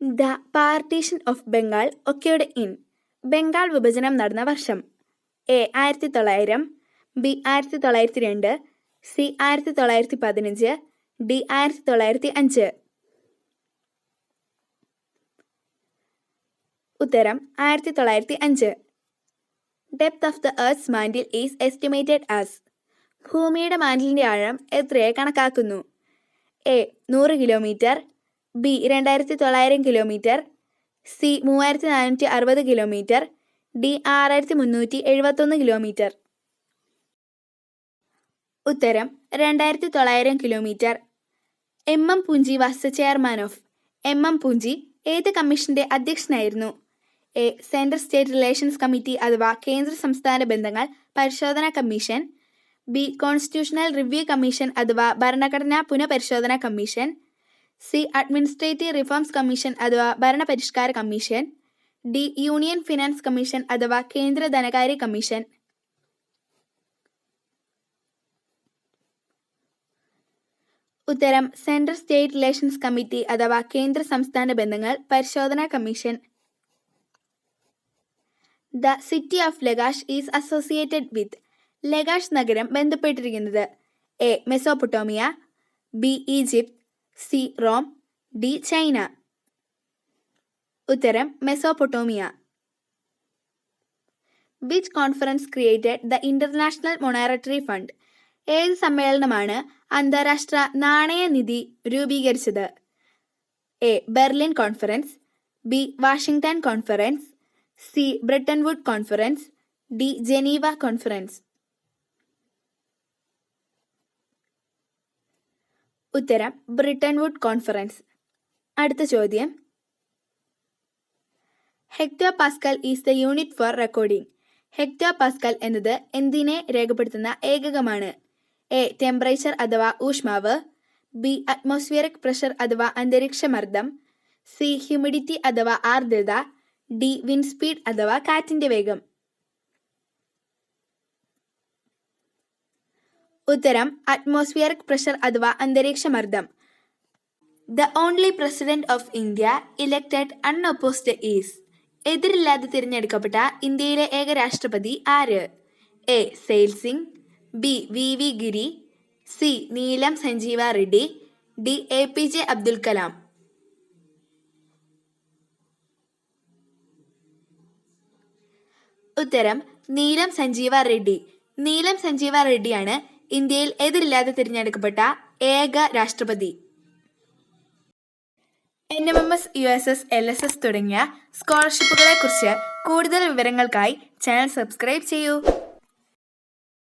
The partition of Bengal ഒക്കെയുടെ in Bengal വിഭജനം നടന്ന വർഷം. A 1900, B 1902, C 1915, D 1905. ഉത്തരം 1905. Depth of the earth's mantle is estimated as. ഭൂമിയുടെ മാൻഡിലിൻ്റെ ആഴം എത്രയെ കണക്കാക്കുന്നു? A 100 kilometre, B 2900 kilometre, C 3460 kilometre, D 6371 kilometre. ഉത്തരം 2900 kilometre. M M Punchhi was the chairman of. M M Punchhi ഏത് കമ്മീഷന്റെ അധ്യക്ഷനായിരുന്നു? A central state relations committee അഥവാ കേന്ദ്ര സംസ്ഥാന ബന്ധങ്ങൾ പരിശോധനാ commission, B constitutional review commission അഥവാ ഭരണഘടനാ പുനഃപരിശോധനാ commission, C administrative reforms commission അഥവാ ഭരണപരിഷ്കാര commission, D union finance commission അഥവാ കേന്ദ്ര ധനകാര്യ കമ്മീഷൻ. ഉത്തരം സെൻട്രൽ സ്റ്റേറ്റ് റിലേഷൻസ് കമ്മിറ്റി അഥവാ കേന്ദ്ര സംസ്ഥാന ബന്ധങ്ങൾ പരിശോധനാ commission. The city of Lagash is associated with. Lagash നഗരം ബന്ധപ്പെട്ടിരിക്കുന്നത്: A Mesopotamia, B Egypt, C Rome, D China. ഉത്തരം Mesopotamia. Which conference created the International Monetary Fund? ഏത് സമ്മേളനമാണ് അന്താരാഷ്ട്ര നാണയനിധി രൂപീകരിച്ചത്? A Berlin conference, B Washington conference, C Bretton Wood conference, D Geneva conference. ഉത്തരം Bretton Wood conference. അടുത്ത ചോദ്യം: hecto pascal is the unit for recording. Hecto pascal എന്നത് എന്തിനെ രേഖപ്പെടുത്തുന്ന ഏകകമാണ്? എ ടെമ്പറേച്ചർ അഥവാ ഊഷ്മാവ്, ബി അറ്റ്മോസ്ഫിയറിക് പ്രഷർ അഥവാ അന്തരീക്ഷമർദ്ദം, സി ഹ്യൂമിഡിറ്റി അഥവാ ആർദ്രത, ഡി വിൻഡ് സ്പീഡ് അഥവാ കാറ്റിന്റെ വേഗം. ഉത്തരം അറ്റ്മോസ്ഫിയറിക് പ്രഷർ അഥവാ അന്തരീക്ഷമർദ്ദം. The only president of India elected unopposed is. എതിരില്ലാതെ തിരഞ്ഞെടുക്കപ്പെട്ട ഇന്ത്യയിലെ ഏക രാഷ്ട്രപതി ആര്? A Zail Singh, B V V Giri, C Neelam Sanjiva Reddy, D APJ Abdul Kalam. ഉത്തരം നീലം സഞ്ജീവ റെഡ്ഡി. നീലം സഞ്ജീവ റെഡ്ഡിയാണ് ഇന്ത്യയിൽ എതിരില്ലാതെ തിരഞ്ഞെടുക്കപ്പെട്ട ഏക രാഷ്ട്രപതി. NMMS, USS, LSS തുടങ്ങിയ സ്കോളർഷിപ്പുകളെക്കുറിച്ച് കൂടുതൽ വിവരങ്ങൾക്കായി ചാനൽ സബ്സ്ക്രൈബ് ചെയ്യൂ.